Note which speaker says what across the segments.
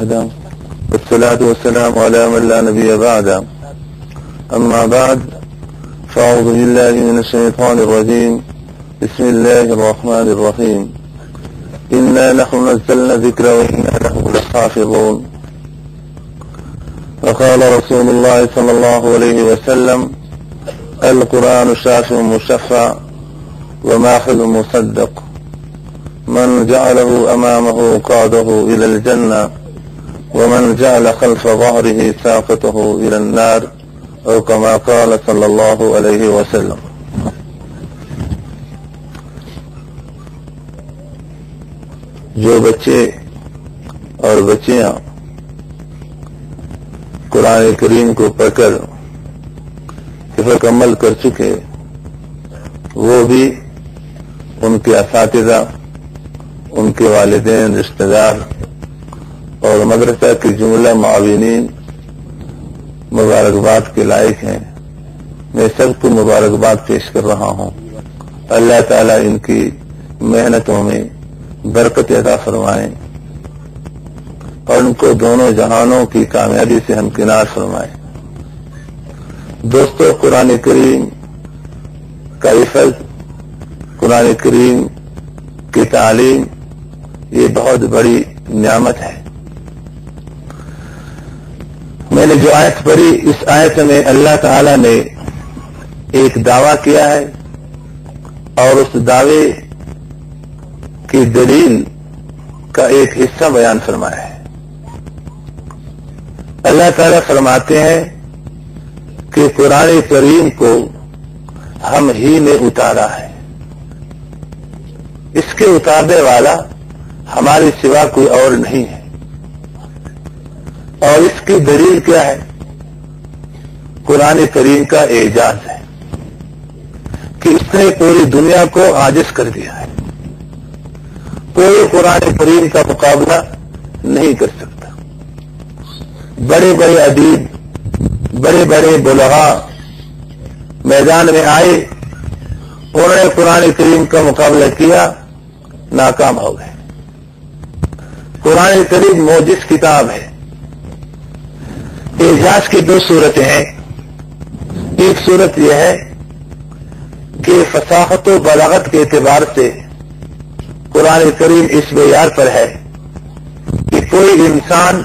Speaker 1: والصلاة والسلام على من لا نبي بعده. أما بعد، فأعوذ بالله من الشيطان الرجيم. بسم الله الرحمن الرحيم. إنا نحن نزلنا الذكر وإنا له لحافظون. وقال رسول الله صلى الله عليه وسلم: القرآن شافع مشفع وماحل مصدق، من جعله أمامه قاده إلى الجنة ومن جعل خلف ظهره ساقطه إلى النار، أو كما قال صلى الله عليه وسلم. جو بچے اور بچیاں قرآن کریم کو پڑھ کر حفظ عمل کر چکے، وہ بھی ان کے اساتذہ، ان کے والدین، رشتہ دار اور مدرسہ کے جملہ معاونین مبارکباد کے لائق ہیں. میں سب کو مبارکباد پیش کر رہا ہوں. اللہ تعالیٰ ان کی محنتوں میں برکت عطا فرمائیں اور ان کو دونوں جہانوں کی کامیابی سے ہمکنار فرمائیں. دوستو، قرآن کریم کا حفظ، قرآن کریم کی تعلیم، یہ بہت بڑی نعمت ہے. میں نے جو آیت پڑھی، اس آیت میں اللہ تعالی نے ایک دعویٰ کیا ہے اور اس دعوے کی دلیل کا ایک حصہ بیان فرمایا ہے. اللہ تعالی فرماتے ہیں کہ قرآن کریم کو ہم ہی نے اتارا ہے، اس کے اتارنے والا ہمارے سوا کوئی اور نہیں ہے. اور اس کی دلیل کیا ہے؟ قرآن کریم کا اعجاز ہے کہ اس نے پوری دنیا کو عاجز کر دیا ہے. کوئی قرآن کریم کا مقابلہ نہیں کر سکتا. بڑے بڑے ادیب، بڑے بڑے بلغاء میدان میں آئے، انہوں نے قرآن کریم کا مقابلہ کیا، ناکام ہو گئے. قرآن کریم معجز کتاب ہے. اعجاز کی دو صورتیں ہیں. ایک صورت یہ ہے کہ فصاحت و بلاغت کے اعتبار سے قرآن کریم اس معیار پر ہے کہ کوئی انسان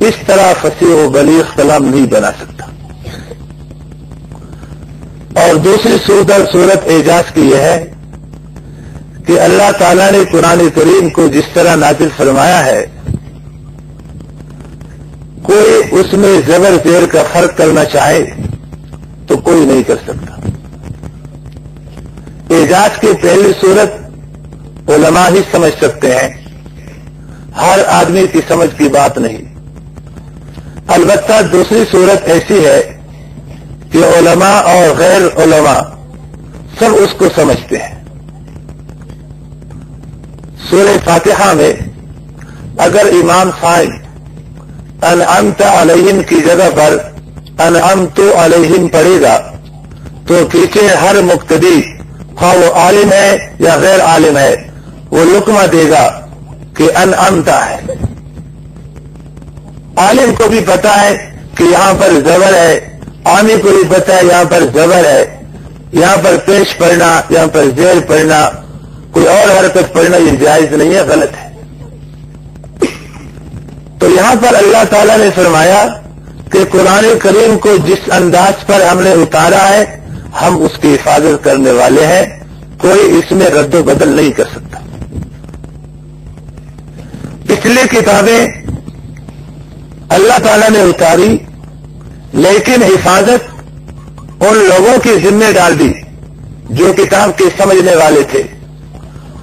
Speaker 1: اس طرح فصیح و بلیغ کلام نہیں بنا سکتا. اور دوسری صورت اعجاز کی یہ ہے کہ اللہ تعالیٰ نے قرآن کریم کو جس طرح نازل فرمایا ہے، کوئی اس میں زبر زیر کا فرق کرنا چاہے تو کوئی نہیں کر سکتا. اعجاز کی پہلی صورت علماء ہی سمجھ سکتے ہیں، ہر آدمی کی سمجھ کی بات نہیں. البتہ دوسری صورت ایسی ہے کہ علماء اور غیر علماء سب اس کو سمجھتے ہیں. سورہ فاتحہ میں اگر امام صاحب انعمت علیہم کی جگہ پر انعمت علیہم پڑھے گا تو پیچھے ہر مقتدی، خواہ وہ عالم ہے یا غیر عالم ہے، وہ لقمہ دے گا کہ انعمت ہے. عالم کو بھی پتا ہے کہ یہاں پر زبر ہے، عامی کو بھی پتا ہے یہاں پر زبر ہے، یہاں پر پیش پڑھنا، یہاں پر زیر پڑھنا، کوئی اور حرکت پڑھنا یہ جائز نہیں ہے، غلط ہے. تو یہاں پر اللہ تعالیٰ نے فرمایا کہ قرآن کریم کو جس انداز پر ہم نے اتارا ہے، ہم اس کی حفاظت کرنے والے ہیں. کوئی اس میں رد و بدل نہیں کر سکتا. پچھلی کتابیں اللہ تعالیٰ نے اتاری، لیکن حفاظت ان لوگوں کی ذمہ ڈال دی جو کتاب کے سمجھنے والے تھے.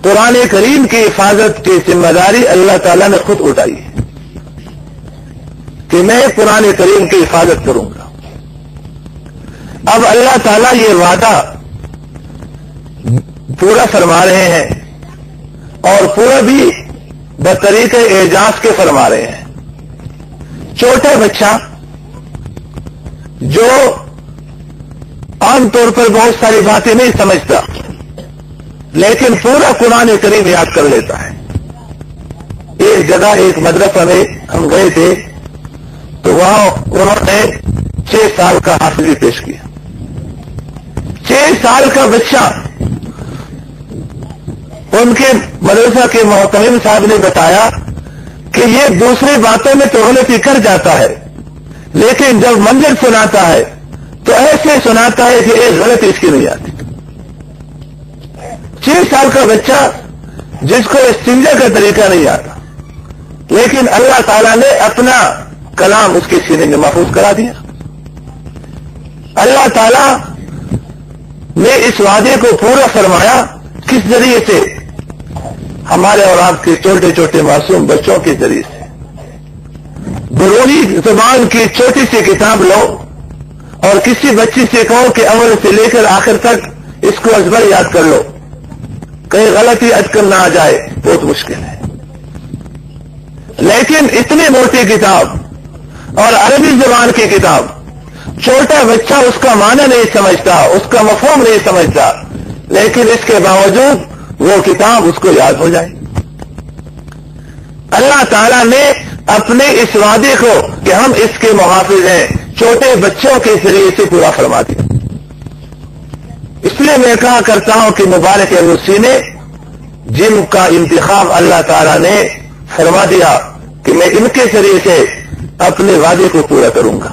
Speaker 1: قرآن کریم کی حفاظت کی ذمہ داری اللہ تعالیٰ نے خود اٹھائی ہے کہ میں قرآن کریم کی حفاظت کروں گا. اب اللہ تعالیٰ یہ وعدہ پورا فرما رہے ہیں اور پورا بھی بطریق اعجاز کے فرما رہے ہیں. چھوٹا بچہ جو عام طور پر بہت ساری باتیں نہیں سمجھتا لیکن پورا قرآن کریم یاد کر لیتا ہے. ایک جگہ ایک مدرسہ میں ہم گئے تھے تو وہاں انہوں نے 6 سال کا حافظ پیش کیا. 6 سال کا بچہ. ان کے مدرسہ کے محتمم صاحب نے بتایا کہ یہ دوسری باتوں میں تو غلطی کر جاتا ہے لیکن جب منظر سناتا ہے تو ایسے سناتا ہے کہ ایک غلطی اس کی نہیں آتی. 6 سال کا بچہ جس کو استنجا کا طریقہ نہیں آتا لیکن اللہ تعالیٰ نے اپنا کلام اس کے سینے میں محفوظ کرا دیا. اللہ تعالیٰ نے اس وعدے کو پورا فرمایا. کس ذریعے سے؟ ہمارے اور آپ کے چھوٹے چھوٹے معصوم بچوں کے ذریعے سے. برونی زبان کی چھوٹی سی کتاب لو اور کسی بچی سے کہو کہ اول سے لے کر آخر تک اس کو ازبر یاد کر لو. کہیں غلطی اٹکل نہ آ جائے بہت مشکل ہے. لیکن اتنی موٹی کتاب اور عربی زبان کی کتاب چھوٹا بچہ اس کا معنی نہیں سمجھتا, اس کا مفہوم نہیں سمجھتا, لیکن اس کے باوجود وہ کتاب اس کو یاد ہو جائے. اللہ تعالیٰ نے اپنے اس وعدے کو کہ ہم اس کے محافظ ہیں چھوٹے بچوں کے ذریعے سے پورا فرما دیا. اس لیے میں کہا کرتا ہوں کہ مبارک ابو سینے جن کا انتخاب اللہ تعالیٰ نے فرما دیا کہ میں ان کے ذریعے سے اپنے وعدے کو پورا کروں گا.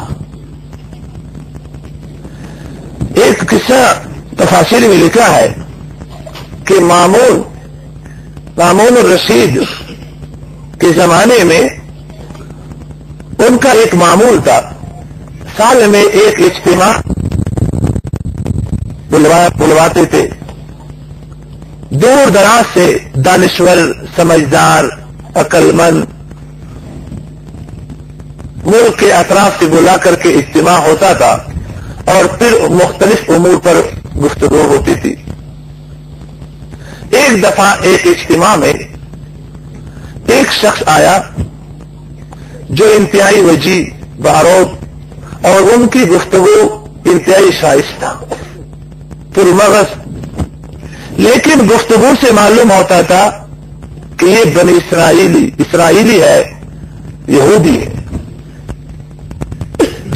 Speaker 1: ایک قصہ تفاسیر میں لکھا ہے کہ مامون الرشید کے زمانے میں ان کا ایک معمول تھا. سال میں ایک اجتماع بلواتے تھے. دور دراز سے دانشور, سمجھدار, عقل مند ملک کے اطراف سے بلا کر کے اجتماع ہوتا تھا اور پھر مختلف امور پر گفتگو ہوتی تھی. ایک دفعہ ایک اجتماع میں ایک شخص آیا جو انتہائی وجیح, بارود اور ان کی گفتگو انتہائی شائستہ, پرمغز, لیکن گفتگو سے معلوم ہوتا تھا کہ یہ بنی اسرائیلی ہے, یہودی ہے.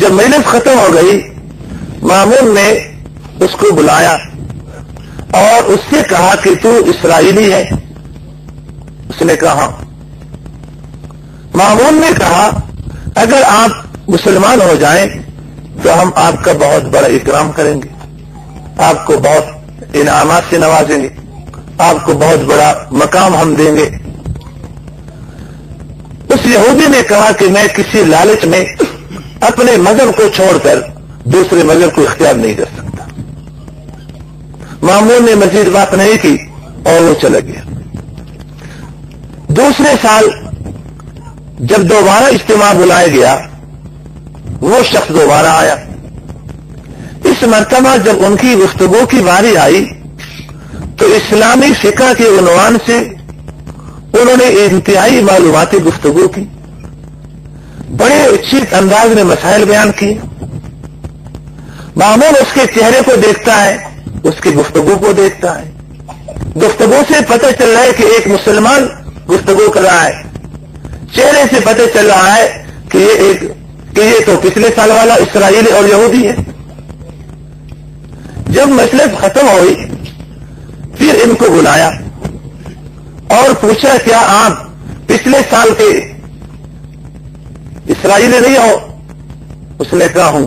Speaker 1: جب محنت ختم ہو گئی مامون نے اس کو بلایا اور اس سے کہا کہ تو اسرائیلی ہے؟ اس نے کہا. مامون نے کہا اگر آپ مسلمان ہو جائیں تو ہم آپ کا بہت بڑا اکرام کریں گے, آپ کو بہت انعامات سے نوازیں گے, آپ کو بہت بڑا مقام ہم دیں گے. اس یہودی نے کہا کہ میں کسی لالچ میں اپنے مذہب کو چھوڑ کر دوسرے مذہب کو اختیار نہیں کر سکتا. مامون نے مزید بات نہیں کی اور وہ چلا گیا. دوسرے سال جب دوبارہ اجتماع بلایا گیا وہ شخص دوبارہ آیا. اس مرتبہ جب ان کی گفتگو کی باری آئی تو اسلامی فقہ کے عنوان سے انہوں نے انتہائی معلوماتی گفتگو کی, بڑے اچھی انداز میں مسائل بیان کیے. مامون اس کے چہرے کو دیکھتا ہے, اس کی گفتگو کو دیکھتا ہے. گفتگو سے پتہ چل رہا ہے کہ ایک مسلمان گفتگو کر رہا ہے, چہرے سے پتہ چل رہا ہے کہ یہ تو پچھلے سال والا اسرائیلی اور یہودی ہے. جب مجلس ختم ہوئی پھر ان کو بلایا اور پوچھا کیا آپ پچھلے سال کے اسرائیلی نہیں ہو؟ اس نے کہا ہوں.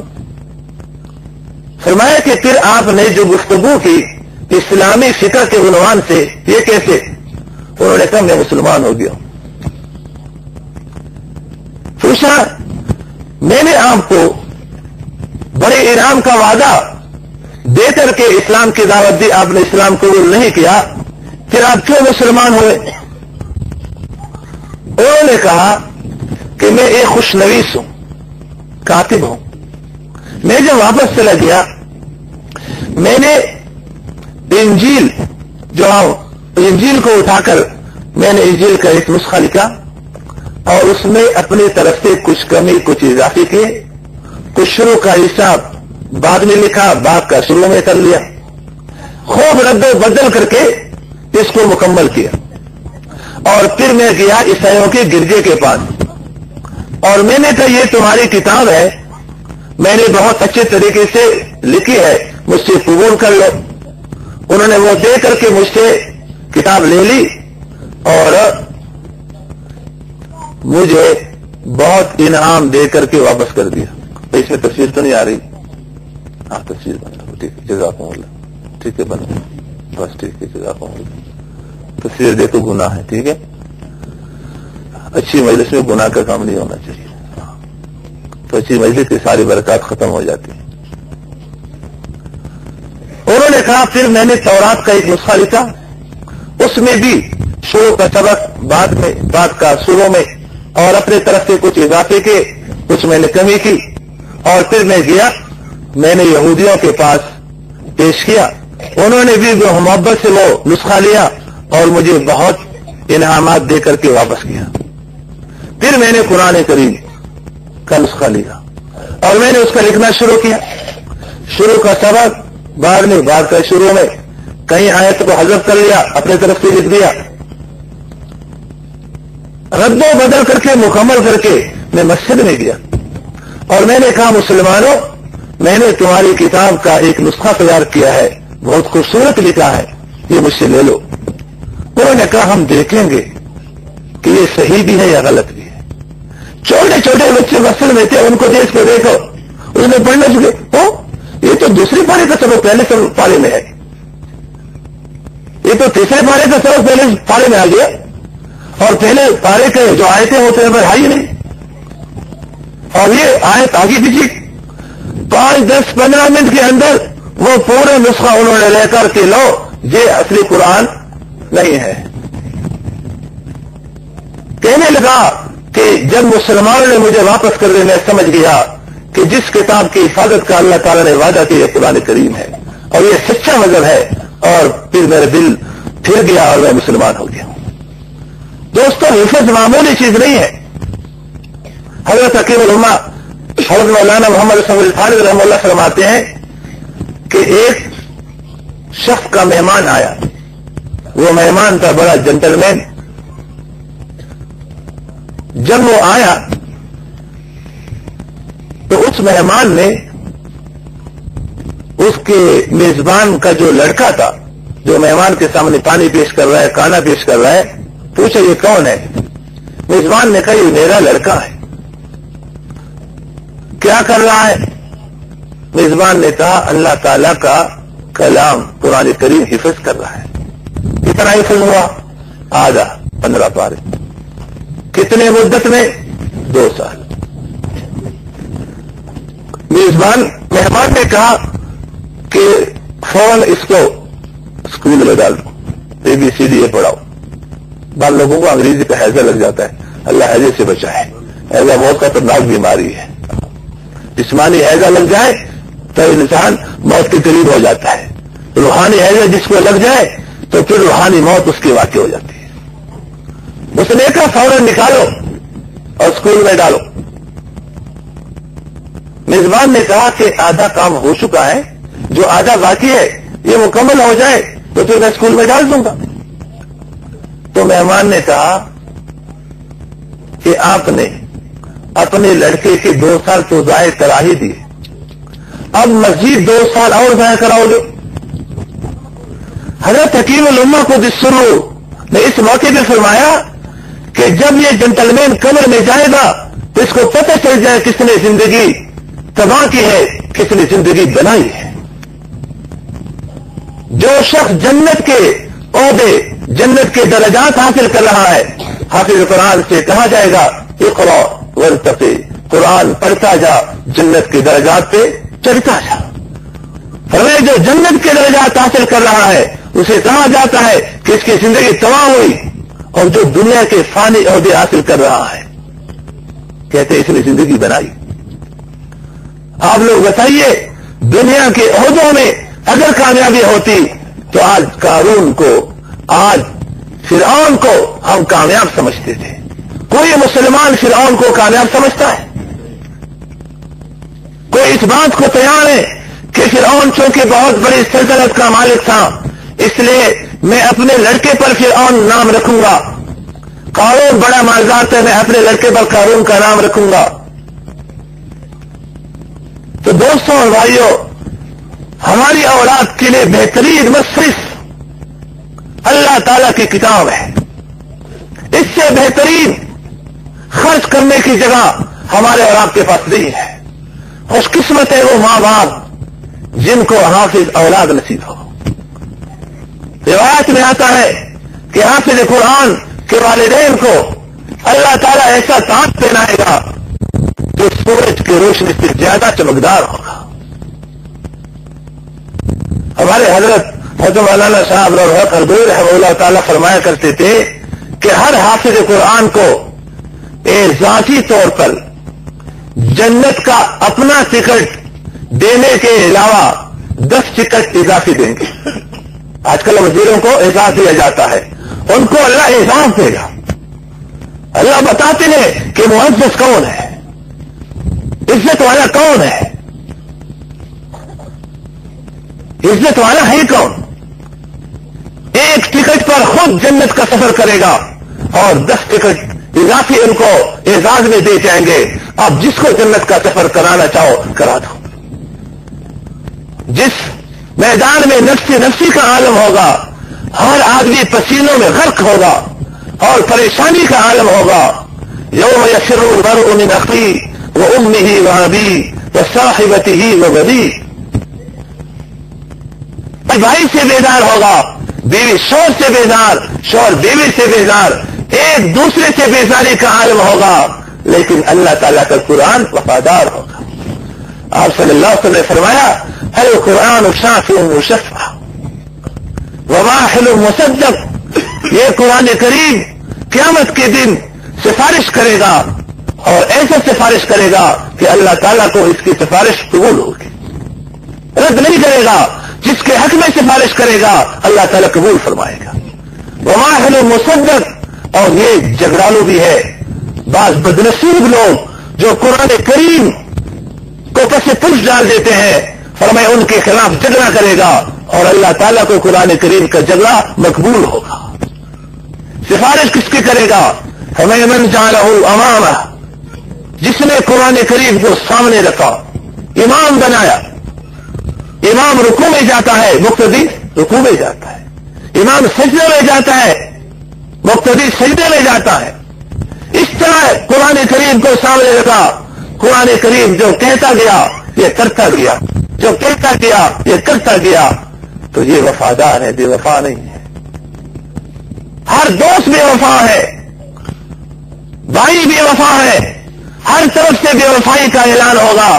Speaker 1: فرمایا کہ پھر آپ نے جو گفتگو کی اسلامی فقہ کے عنوان سے یہ کیسے؟ انہوں نے کہا میں مسلمان ہو گیا. پوچھا میں نے آپ کو بڑے انعام کا وعدہ دے کر کے اسلام کی دعوت دی, آپ نے اسلام قبول نہیں کیا, پھر آپ کیوں مسلمان ہوئے؟ انہوں نے کہا کہ میں ایک خوش نویس ہوں, کاتب ہوں. میں جب واپس چلا گیا میں نے انجیل کو اٹھا کر میں نے انجیل کا ایک نسخہ لکھا اور اس میں اپنی طرف سے کچھ کمی کچھ اضافے کیے, کچھ شروع کا حصہ بعد میں لکھا, بعد کا شروع میں کر لیا, خوب رد و بدل کر کے اس کو مکمل کیا. اور پھر میں گیا عیسائیوں کے گرجے کے پاس اور میں نے کہا یہ تمہاری کتاب ہے, میں نے بہت اچھے طریقے سے لکھی ہے, مجھ سے قبول کر لو. انہوں نے وہ دے کر کے مجھ سے کتاب لے لی اور مجھے بہت انعام دے کر کے واپس کر دیا. اس میں تصویر تو نہیں آ رہی؟ ہاں تصویر بنا, ٹھیک ہے, جزاکم اللہ, ٹھیک ہے بنا, بس ٹھیک ہے, جزاکم اللہ. تصویر دیکھو گناہ ہے, ٹھیک ہے, اچھی مجلس میں گناہ کا کام نہیں ہونا چاہیے, تو اچھی مجلس کی ساری برکات ختم ہو جاتی ہیں. انہوں نے کہا پھر میں نے تورات کا ایک نسخہ لکھا, اس میں بھی شروع کا سبق بعد کا شروع میں اور اپنے طرف سے کچھ اضافے کے, کچھ میں نے کمی کی, اور پھر میں گیا, میں نے یہودیوں کے پاس پیش کیا, انہوں نے بھی محبت سے وہ نسخہ لیا اور مجھے بہت انعامات دے کر کے واپس کیا. پھر میں نے قرآن کریم کا نسخہ لیا اور میں نے اس کا لکھنا شروع کیا. شروع کا سبق بعد کا شروع میں کہیں آیت کو حذف کر لیا, اپنے طرف سے لکھ دیا, رد و بدل کر کے مکمل کر کے میں مسجد میں گیا اور میں نے کہا مسلمانوں, میں نے تمہاری کتاب کا ایک نسخہ تیار کیا ہے, بہت خوبصورت لکھا ہے, یہ مجھ سے لے لو. انہوں نے کہا ہم دیکھیں گے کہ یہ صحیح بھی ہے یا غلط بھی ہے. چھوٹے چھوٹے بچے مسجد میں تھے, ان کو دیکھ کے دیکھو, اس میں پڑھنے چکے, یہ تو دوسری پارے کا سبق پہلے پارے میں ہے, یہ تو تیسرے پارے کا سبق پہلے پارے میں آ گیا, اور پہلے پارے کے جو آیتیں ہوتے ہیں وہ ہے ہی نہیں, اور یہ آیت آگے پیچھے 5-10-15 منٹ کے اندر وہ پورے نسخہ انہوں نے لے کر کے لو, یہ اصلی قرآن نہیں ہے. کہنے لگا کہ جب مسلمانوں نے مجھے واپس کر دیا, میں سمجھ گیا کہ جس کتاب کی حفاظت کا اللہ تعالیٰ نے وعدہ کیا یہ قرآن کریم ہے اور یہ سچا مذہب ہے, اور پھر میرا دل پھر گیا اور میں مسلمان ہو گیا. دوستوں, حفظ معمولی چیز نہیں ہے. حضرت حکیم الامہ حضرت مولانا محمد رسول خالد رحمہ اللہ فرماتے ہیں کہ ایک شخص کا مہمان آیا, وہ مہمان تھا بڑا جنٹل مین. جب وہ آیا تو اس مہمان نے اس کے میزبان کا جو لڑکا تھا, جو مہمان کے سامنے پانی پیش کر رہا ہے, کھانا پیش کر رہا ہے, پوچھا یہ کون ہے؟ میزبان نے کہا یہ میرا لڑکا ہے. کیا کر رہا ہے؟ میزبان نے کہا اللہ تعالیٰ کا کلام قرآن کریم حفظ کر رہا ہے. کتنا حفظ ہوا؟ آدھا 15 پارے. کتنے مدت میں؟ 2 سال. مہمان نے کہا کہ فوراً اس کو اسکول میں ڈال دو, ABCD پڑھاؤ. بعض لوگوں کو انگریزی کا ہیضہ لگ جاتا ہے, اللہ ہیضے سے بچائے. ہیضہ بہت خطرناک بیماری ہے, جسمانی ہیضہ لگ جائے تو انسان موت کے قریب ہو جاتا ہے. روحانی ہیضہ جس کو لگ جائے تو پھر روحانی موت اس کی واقع ہو جاتی ہے. اس نے کہا فوراً نکالو اور اسکول میں ڈالو. میزبان نے کہا کہ آدھا کام ہو چکا ہے, جو آدھا باقی ہے یہ مکمل ہو جائے تو پھر میں اسکول میں ڈال دوں گا. تو مہمان نے کہا کہ آپ نے اپنے لڑکے کے 2 سال تو ضائع کرا ہی دیے, اب مزید 2 سال اور ضائع کراؤ گے. حضرت حکیم الامہ کو دسرو نے اس موقع پہ فرمایا کہ جب یہ جنٹلمین قبر میں جائے گا تو اس کو پتہ چل جائے کس نے زندگی تباہ کی ہے, کس نے زندگی بنائی ہے. جو شخص جنت کے عہدے, جنت کے درجات حاصل کر رہا ہے, حافظ قرآن سے کہا جائے گا اقرأ وارتقی, قرآن پڑھتا جا, جنت کے درجات پہ چڑھتا جا. فرمایا جو جنت کے درجات حاصل کر رہا ہے اسے کہا جاتا ہے کہ اس کی زندگی تباہ ہوئی, اور جو دنیا کے فانی عہدے حاصل کر رہا ہے کہتے ہیں اس نے زندگی بنائی. آپ لوگ بتائیے, دنیا کے عہدوں میں اگر کامیابی ہوتی تو آج قارون کو, آج فرعون کو ہم کامیاب سمجھتے تھے. کوئی مسلمان فرعون کو کامیاب سمجھتا ہے؟ کوئی اس بات کو تیار ہے کہ فرعون چونکہ بہت بڑی سلطنت کا مالک تھا, اس لیے میں اپنے لڑکے پر فرعون نام رکھوں گا؟ قارون بڑا مالدار ہے، میں اپنے لڑکے پر قارون کا نام رکھوں گا. تو دوستوں اور بھائیوں، ہماری اولاد کے لیے بہترین مصرف اللہ تعالیٰ کی کتاب ہے. اس سے بہترین خرچ کرنے کی جگہ ہمارے اور آپ کے پاس نہیں ہے. خوش قسمت ہے وہ ماں باپ جن کو حافظ اولاد نصیب ہو. روایت میں آتا ہے کہ حافظ قرآن کے والدین کو اللہ تعالیٰ ایسا تاج پہنائے گا جو سورج کی روشنی سے زیادہ چمکدار ہوگا. ہمارے حضرت مولانا صاحب روح اردوئی رحمہ اللہ تعالیٰ فرمایا کرتے تھے کہ ہر حافظ قرآن کو ذاتی طور پر جنت کا اپنا ٹکٹ دینے کے علاوہ 10 ٹکٹ اضافی دیں گے. آج کل وزیروں کو اعزاز دیا جاتا ہے، ان کو اللہ اعزاز دے گا. اللہ بتاتے ہیں کہ معزز کون ہے، عزت والا کون ہے، عزت والا ہے کون. ایک ٹکٹ پر خود جنت کا سفر کرے گا اور 10 ٹکٹ اضافی ان کو اعزاز میں دے جائیں گے. آپ جس کو جنت کا سفر کرانا چاہو کرا دو. جس میدان میں نفسی نفسی کا عالم ہوگا، ہر آدمی پسینوں میں غرق ہوگا اور پریشانی کا عالم ہوگا. یوم یفر المرء من اخیہ وامہ وابیہ وصاحبتہ وبنیہ. بھائی سے بیدار ہوگا، بیوی شوہر سے بیدار، شوہر بیوی سے بیدار، ایک دوسرے سے بیزاری کا عالم ہوگا. لیکن اللہ تعالیٰ کا قرآن وفادار ہوگا. آپ صلی اللہ علیہ وسلم نے فرمایا القرآن شافع مشفع وماحل مصدق. یہ قرآن کریم قیامت کے دن سفارش کرے گا اور ایسا سفارش کرے گا کہ اللہ تعالیٰ کو اس کی سفارش قبول ہوگی، رد نہیں کرے گا. جس کے حق میں سفارش کرے گا اللہ تعالیٰ قبول فرمائے گا. وماحل مصدق. اور یہ جھگڑالو بھی ہے. بعض بدنصیب لوگ جو قرآن کریم کو پس پرش ڈال دیتے ہیں، فرمائے ان کے خلاف جھگڑا کرے گا اور اللہ تعالیٰ کو قرآن کریم کا جھگڑا مقبول ہوگا. سفارش کس کی کرے گا؟ فرمائے من جعلہ امامہ، جس نے قرآن کریم کو سامنے رکھا، امام بنایا. امام رکوع میں جاتا ہے، مقتدی رکوع میں جاتا ہے. امام سجدے میں جاتا ہے، مقتدی سجدے میں جاتا ہے. اس طرح قرآن کریم کو سامنے رکھا. قرآن کریم جو کہتا گیا یہ کرتا گیا، جو کہتا گیا یہ کرتا گیا. تو یہ وفادار ہے، بے وفا نہیں ہے. ہر دوست بے وفا ہے، بھائی بے وفا ہے، ہر طرف سے بے وفائی کا اعلان ہوگا.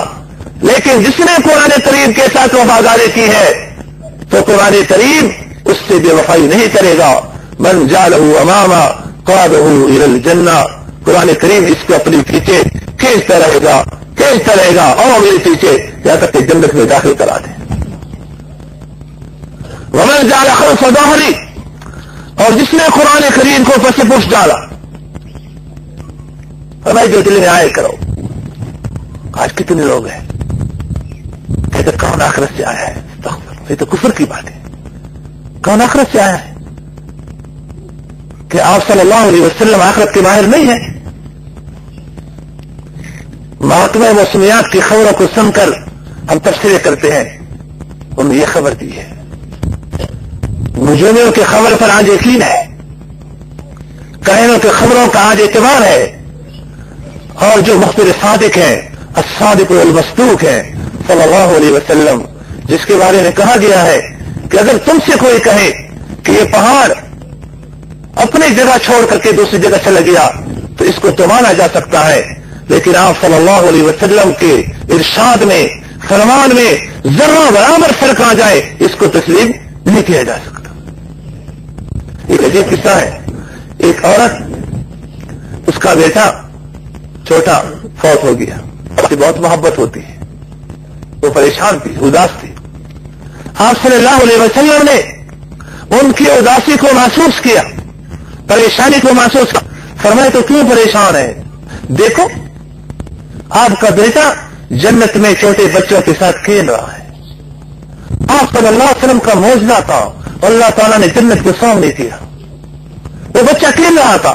Speaker 1: لیکن جس نے قرآن کریم کے ساتھ وفاداری کی ہے تو قرآن کریم اس سے بے وفائی نہیں کرے گا. من جعلہ امامہ قادہ الی الجنہ. قرآن کریم اس کو اپنی پیچھے کھینچتا رہے گا اور میرے پیچھے یہاں تک کہ جنت میں داخل کرا دے. ومن جعل خلف ظہری. اور جس نے قرآن کریم کو پس پش ڈالا، ہمیں جو دل میں آئے کرو. آج کتنے لوگ ہیں کہتے کون آخرت سے آیا ہے؟ یہ تو کفر کی بات ہے. کون آخرت سے آیا ہے؟ کہ آپ صلی اللہ علیہ وسلم آخرت کے ماہر نہیں ہیں. محکمہ موسمیات کی خبروں کو سن کر ہم تبصرے کرتے ہیں، انہوں نے یہ خبر دی ہے. نجومیوں کی خبر پر آج یقین ہے، کائنوں کی خبروں کا آج اعتبار ہے. اور جو مخبر صادق ہیں، الصادق والمصدوق ہیں صلی اللہ علیہ وسلم، جس کے بارے میں کہا گیا ہے کہ اگر تم سے کوئی کہے کہ یہ پہاڑ اپنی جگہ چھوڑ کر کے دوسری جگہ چلا گیا تو اس کو تو مانا جا سکتا ہے، لیکن آپ صلی اللہ علیہ وسلم کے ارشاد میں، فرمان میں ذرہ برابر فرق آ جائے اس کو تسلیم نہیں کیا جا سکتا. ایک عجیب قصہ ہے. ایک عورت، اس کا بیٹا چھوٹا فوت ہو گیا. اس سے بہت محبت ہوتی ہے، وہ پریشان تھی، اداس تھی. آپ صلی اللہ علیہ وسلم نے ان کی اداسی کو محسوس کیا، پریشانی کو محسوس کیا. فرمائے تو کیوں پریشان ہے؟ دیکھو آپ کا بیٹا جنت میں چھوٹے بچوں کے ساتھ کھیل رہا ہے. آپ صلی اللہ علیہ وسلم کا معجزہ تھا، اللہ تعالیٰ نے جنت کو سامنے کیا. وہ بچہ کھیل رہا تھا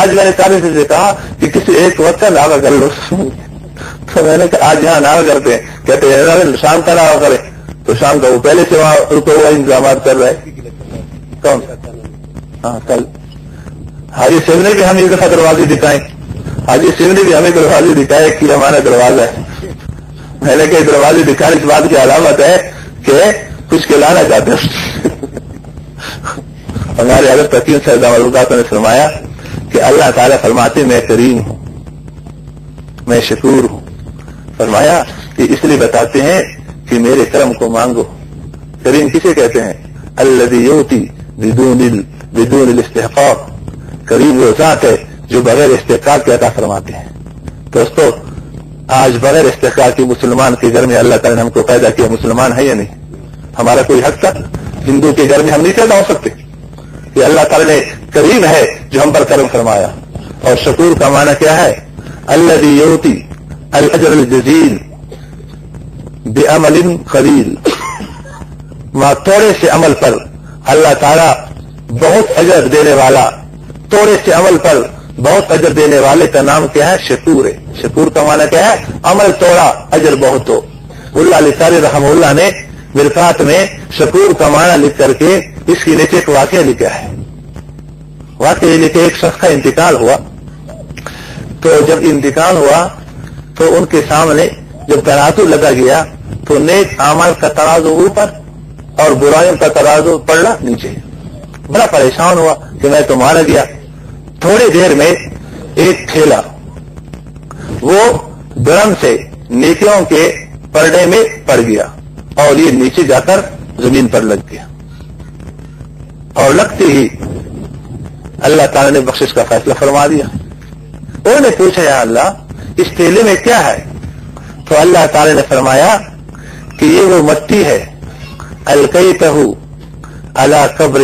Speaker 1: آج میں نے سارے سے کہا کہ کسی ایک وقت کا دعویٰ کر لو، تو میں نے کہا آج یہاں دعویٰ کرتے ہیں، کہتے ہیں شام کا دعویٰ کریں، تو شام کا وہ پہلے سے وہاں رکا ہوا انتظامات کر رہے ہیں۔ کون؟ ہاں کل حاجی صاحب نے بھی ہمیں دفعہ دروازے دکھائے، حاجی صاحب نے بھی ہمیں دروازے دکھائے کہ ہمارا دروازہ ہے۔ میں نے کہا دروازے دکھانے اس بات کی علامت ہے کہ کچھ کھلانا چاہتے ہیں۔ ہمارے حضرت تقی صاحب نے فرمایا کہ اللہ تعالیٰ فرماتے میں کریم ہوں، میں شکور ہوں۔ فرمایا کہ اس لیے بتاتے ہیں کہ میرے کرم کو مانگو۔ کریم کسے کہتے ہیں؟ الذی یؤتی بدون الاستحقاق۔ کریم وہ ذات ہے جو بغیر استحقاق کے عطا فرماتے ہیں۔ دوستو آج بغیر استحقاق کی مسلمان کے گھر میں اللہ تعالیٰ نے ہم کو پیدا کیا، مسلمان ہے یا نہیں؟ ہمارا کوئی حق تھا؟ ہندو کے گھر میں ہم نہیں پیدا ہو سکتے؟ یہ اللہ تعالیٰ نے کریم ہے جو ہم پر کرم فرمایا۔ اور شکور کا معنی کیا ہے؟ الذی یؤتی الاجر الجزیل بعمل قلیل۔ تھوڑے سے عمل پر اللہ تعالیٰ بہت اجر دینے والا، تھوڑے سے عمل پر بہت اجر دینے والے کا نام کیا ہے؟ شکور ہے۔ شکور کا معنی کیا ہے؟ عمل تھوڑا اجر بہت ہو۔ اللہ لسانی رحمہ اللہ نے مرفات میں شکور کا معنی لکھ کر کے اس کے نیچے ایک واقعہ لکھا ہے۔ واقعہ یہ لکھے ایک شخص کا انتقال ہوا، تو جب انتقال ہوا تو ان کے سامنے جب ترازو لگا گیا تو نیک اعمال کا ترازو اوپر اور برائیوں کا ترازو پڑا نیچے۔ بڑا پریشان ہوا کہ میں تو مارا گیا۔ تھوڑی دیر میں ایک ٹھیلا وہ درم سے نیکیوں کے پردے میں پڑ گیا اور یہ نیچے جا کر زمین پر لگ گیا، اور لگتے ہی اللہ تعالیٰ نے بخشش کا فیصلہ فرما دیا۔ انہوں نے پوچھا یا اللہ اس ٹھیلے میں کیا ہے؟ تو اللہ تعالیٰ نے فرمایا کہ یہ وہ مٹی ہے القیتہ علی قبر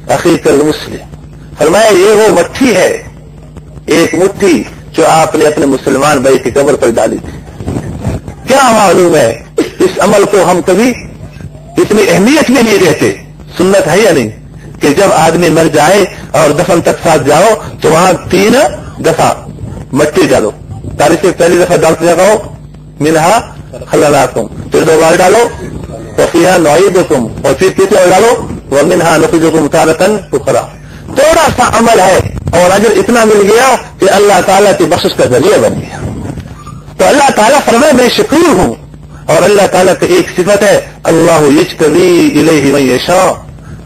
Speaker 1: اخیک المسلم۔ فرمایا یہ وہ مٹی ہے، ایک مٹھی جو آپ نے اپنے مسلمان بھائی کی قبر پر ڈالی تھی۔ کیا معلوم ہے اس عمل کو ہم کبھی اتنی اہمیت میں نہیں دیتے۔ سنت ہے یا نہیں کہ جب آدمی مر جائے اور دفن تک ساتھ جاؤ تو وہاں 3 دفعہ مٹی ڈالو۔ تاریخ سے پہلی دفعہ ڈالتے جاؤ منہا خلقناکم، پھر 2 بار ڈالو وفیہا نعیدکم، اور پھر کتنے اور ڈالو ومنہا نخرجکم تارۃ اخری۔ تھوڑا سا عمل ہے اور اجر اتنا مل گیا کہ اللہ تعالیٰ کی بخشش کا ذریعہ بن گیا۔ تو اللہ تعالیٰ فرمائے میں شکور ہوں۔ اور اللہ تعالیٰ کی ایک صفت ہے اللہ یجتبی الیہ من یشاء۔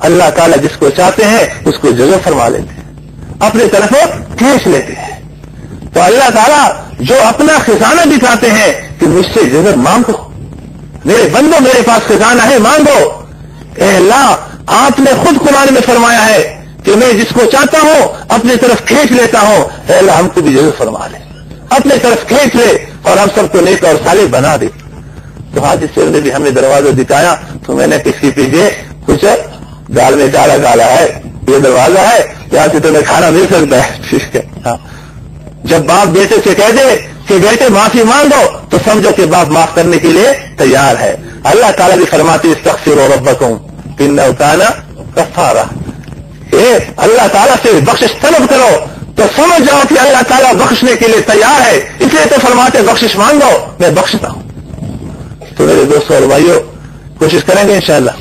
Speaker 1: اللہ تعالیٰ جس کو چاہتے ہیں اس کو جذب فرما لیتے ہیں، اپنی طرف کھینچ لیتے ہیں۔ تو اللہ تعالیٰ جو اپنا خزانہ دکھاتے ہیں کہ مجھ سے جذب مانگو، میرے بندو میرے پاس خزانہ ہے مانگو۔ اے اللہ آپ نے خود قرآن میں فرمایا ہے کہ میں جس کو چاہتا ہوں اپنی طرف کھینچ لیتا ہوں۔ اے اللہ ہم کو بھی جذب فرما لے، اپنے طرف کھینچ لے اور ہم سب کو نیک اور صالح بنا دے۔ تو حاجی صاحب نے بھی ہمیں دروازہ دکھایا تو میں نے کسی پیچھے کچھ دال میں ڈالا ہے، یہ دروازہ ہے یہاں سے تمہیں کھانا مل سکتا ہے۔ ٹھیک ہے، جب باپ بیٹے سے کہہ دے کہ بیٹے معافی مانگو تو سمجھو کہ باپ معاف کرنے کے لیے تیار ہے۔ اللہ تعالیٰ بھی فرماتی استغفروا ربکم انہ کان غفارا۔ اللہ تعالیٰ سے بخشش طلب کرو تو سمجھ جاؤ کہ اللہ تعالیٰ بخشنے کے لیے تیار ہے، اس لیے تو فرماتے بخشش مانگو میں بخشتا ہوں۔ تو میرے دوستوں اور بھائیوں کوشش کریں گے انشاءاللہ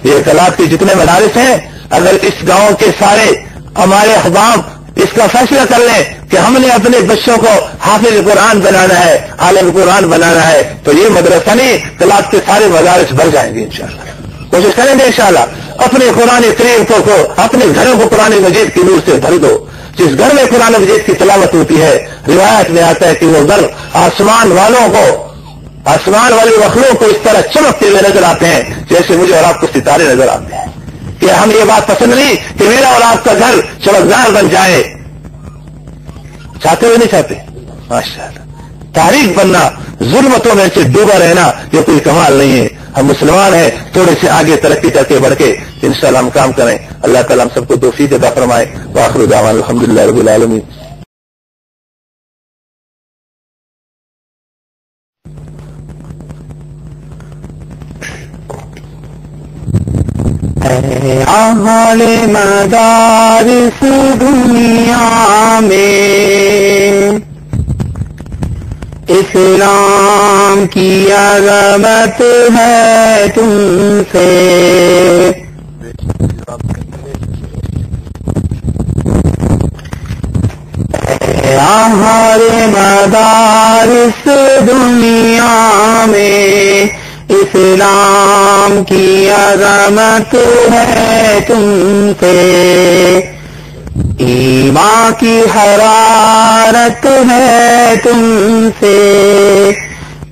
Speaker 1: یہ کلاب کے جتنے مدارس ہیں، اگر اس گاؤں کے سارے ہمارے احباب اس کا فیصلہ کر لیں کہ ہم نے اپنے بچوں کو حافظ قرآن بنانا ہے، عالم قرآن بنانا ہے، تو یہ مدرسہ نہیں کلاب کے سارے مدارس بھر جائیں گے انشاءاللہ۔ کوشش کریں گے انشاءاللہ اپنے قرآن کریم کو اپنے گھروں کو قرآن مجید کی نور سے بھر دو۔ جس گھر میں قرآن مجید کی تلاوت ہوتی ہے روایت میں آتا ہے کہ وہ گھر آسمان والی مخلوق کو اس طرح چمکتے ہوئے نظر آتے ہیں جیسے مجھے اور آپ کو ستارے نظر آتے ہیں۔ کہ ہم یہ بات پسند نہیں کہ میرا اور آپ کا گھر چمکدار بن جائے، چاہتے ہوئے نہیں چاہتے؟ ماشاءاللہ تاریخ بننا، ظلمتوں میں سے ڈوبا رہنا یہ کوئی کمال نہیں ہے۔ ہم مسلمان ہیں، تھوڑے سے آگے ترقی کر کے بڑھ کے انشاءاللہ ہم کام کریں۔ اللہ تعالیٰ ہم سب کو توفیق عطا فرمائے۔ وآخر دعوانا الحمدللہ رب العالمین۔
Speaker 2: اہل مدارس دنیا میں اسلام کی عظمت ہے تم سے. اہل مدارس دنیا میں اسلام کی عظمت ہے تم سے. ایمان کی حرارت ہے تم سے.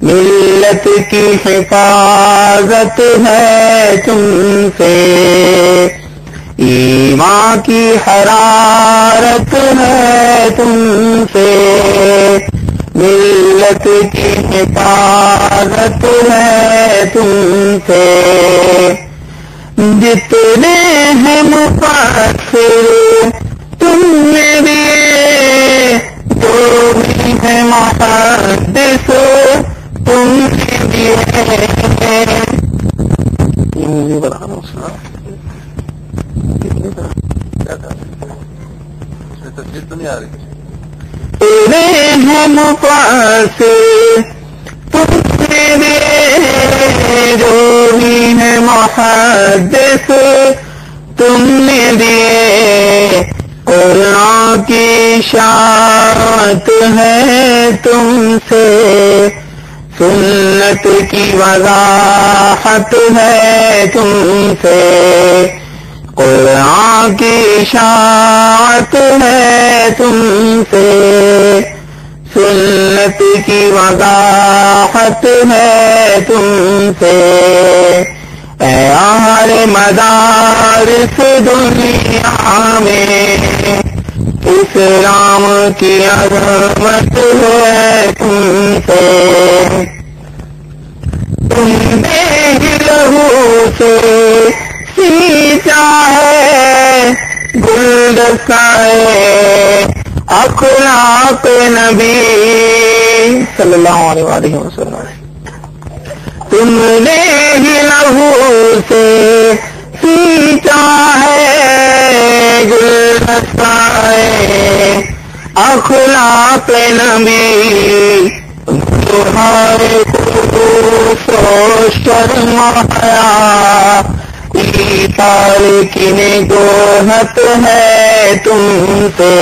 Speaker 2: ملت کی حفاظت ہے تم سے. ایمان کی حرارت ہے تم سے. ملت کی حفاظت ہے تم سے. جتنے ہیں مفسر تم نے دیے، جو بھی ہے محدث تم نے دیے. تیرے ہیں مفسر تم نے دیے، جو بھی ہے محدث تم نے دیے. قرآن کی اشاعت ہے تم سے. سنت کی وضاحت ہے تم سے. قرآن کی اشاعت ہے تم سے. سنت کی وضاحت ہے تم سے. اے اہل مدارس دنیا میں اسلام کی عظمت ہے تم سے. تم نے لہو سے سینچا ہے گلدستہ اخلاق نبی صلی اللہ علیہ وسلم. تم نے ہی لہو سے سینچا ہے گلدستہ اخلاق نبی. تمہارے خلوص و شرم حیا تارکین گوہت ہے تم سے.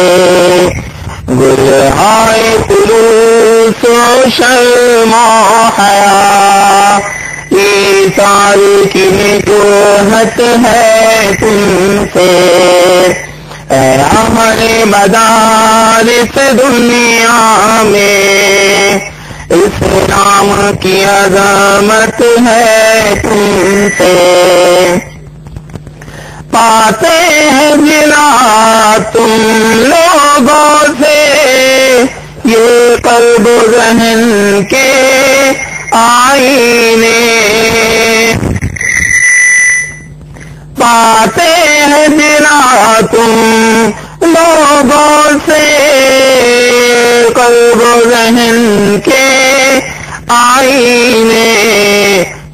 Speaker 2: گلہائے خلوص و شرم حیا تارکین گوہت ہے تم سے. اے اہل مدارس دنیا میں اسلام کی عظمت ہے تم سے. پاتے ہیں جلا تم لوگوں سے یہ قلب و ذہن کے آئینے. پاتے ہیں جلا تم لوگوں سے قلب و ذہن کے آئینے.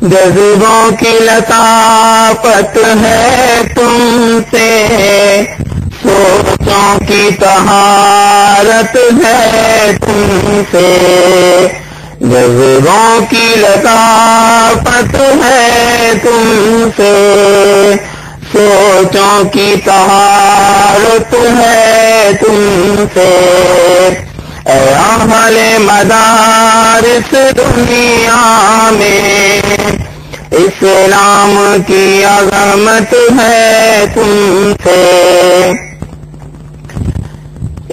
Speaker 2: جذبوں کی لطافت ہے تم سے. سوچوں کی طہارت ہے تم سے. جذبوں کی لطافت ہے تم سے. سوچوں کی طہارت ہے تم سے. اے اہل مدارس دنیا میں اسلام کی عظمت ہے تم سے.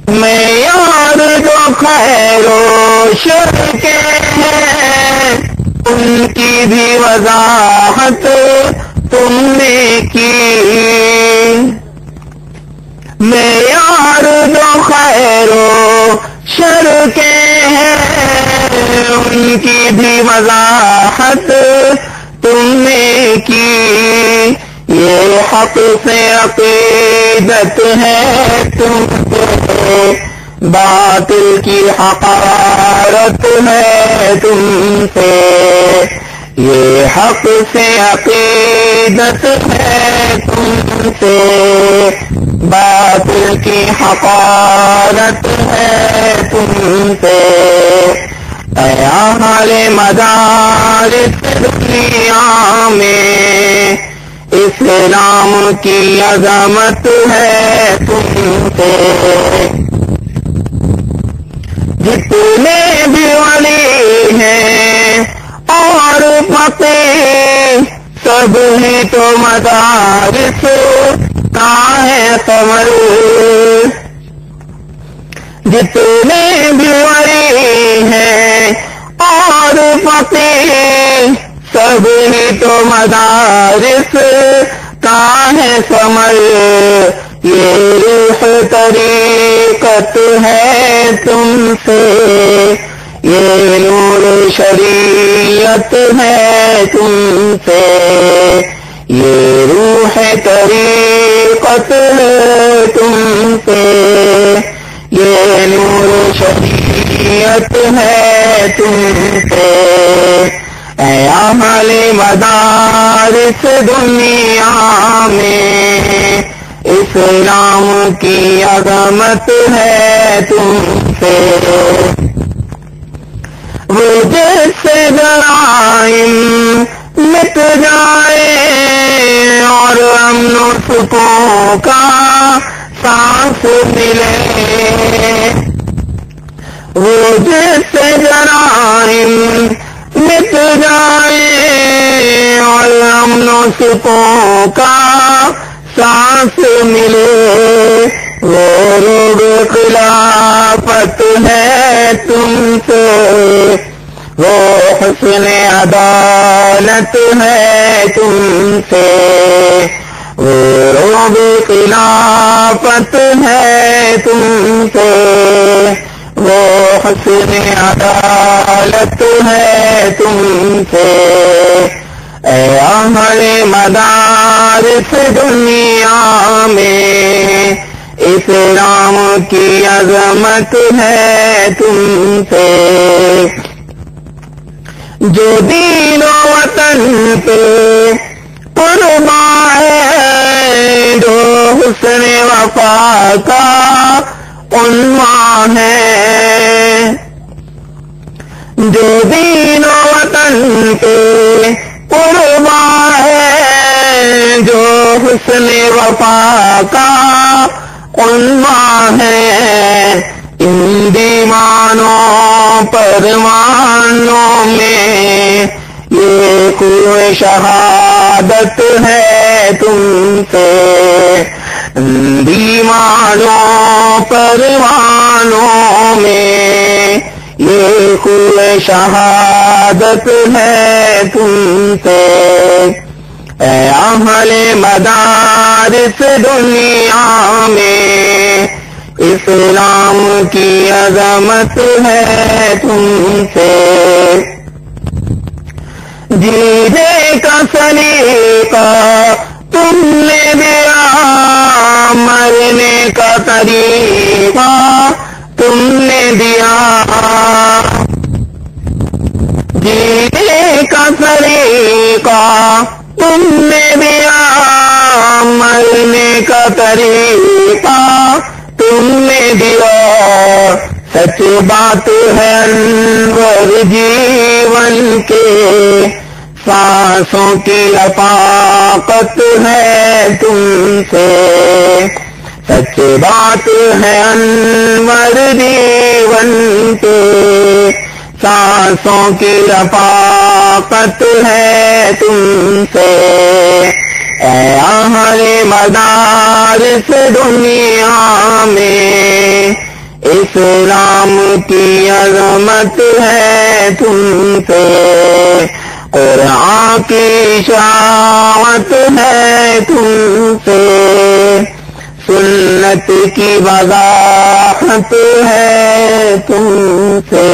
Speaker 2: معیار جو خیر و شر کے ہیں ان کی بھی وضاحت تم نے کی. معیار جو خیر و شر کے ہیں ان کی بھی وضاحت تم نے کی. یہ حق سے عقیدت ہے تم سے. باطل کی حقارت ہے تم سے. یہ حق سے عقیدت ہے تم سے، باطل کی حقارت ہے تم سے، اے اہل مدارس دنیا میں اسلام کی عظمت ہے تم سے۔ جتنے بھی ولی ہیں اور فقیر سب ہی تو مدارس کا ہے ثمر، جتنے بھی ولی ہیں اور فقیر سب ہی تو مدارس کا ہے ثمر، یہ روح طریقت ہے تم سے، یہ نور شریعت ہے تم سے، یہ روح طریقت ہے تم سے، یہ نور شریعت ہے تم سے، اے اہل مدارس دنیا میں اسلام کی عظمت ہے تم سے۔ وہ جس سے جرائم مٹ جائے اور امن و سکون کا سانس ملے، وہ جس سے جرائم مٹ جائے اور امن و سکون کا سانس ملے، وہ روگ خلافت ہے تم سے، وہ حسن عدالت ہے تم سے، وہ روگ خلافت ہے تم سے، وہ حسن عدالت ہے تم سے، اے اہل مدارس دنیا میں اسلام کی عظمت ہے تم سے۔ جو دین و وطن پہ قربان ہے، جو حسن وفا کا عنوان ہے، جو دین و وطن پہ قربان ہے، جو حسن وفا کا عنوان ہے، ان دیوانوں پروانوں میں یہ کوئی شہادت ہے تم سے، ان دیوانوں پروانوں میں یہ کوئی شہادت ہے تم سے، اے اہل مدارس دنیا میں اسلام کی عظمت ہے تم سے۔ جینے کا سلیقہ تم نے دیا، مرنے کا طریقہ تم نے دیا، جینے کا طریقہ تم نے دیا، مرنے کا طریقہ تم نے دیا، سچ بات ہے انور جیون کے، سانسوں کی لفاقت ہے تم سے، سچ بات ہے انور جیون کے، سانسوں کی رفاقت ہے تم سے، اے اہل مدارس دنیا میں اسلام کی عظمت ہے تم سے، قرآن کی اشاعت ہے تم سے، سنت کی وضاحت ہے تم سے۔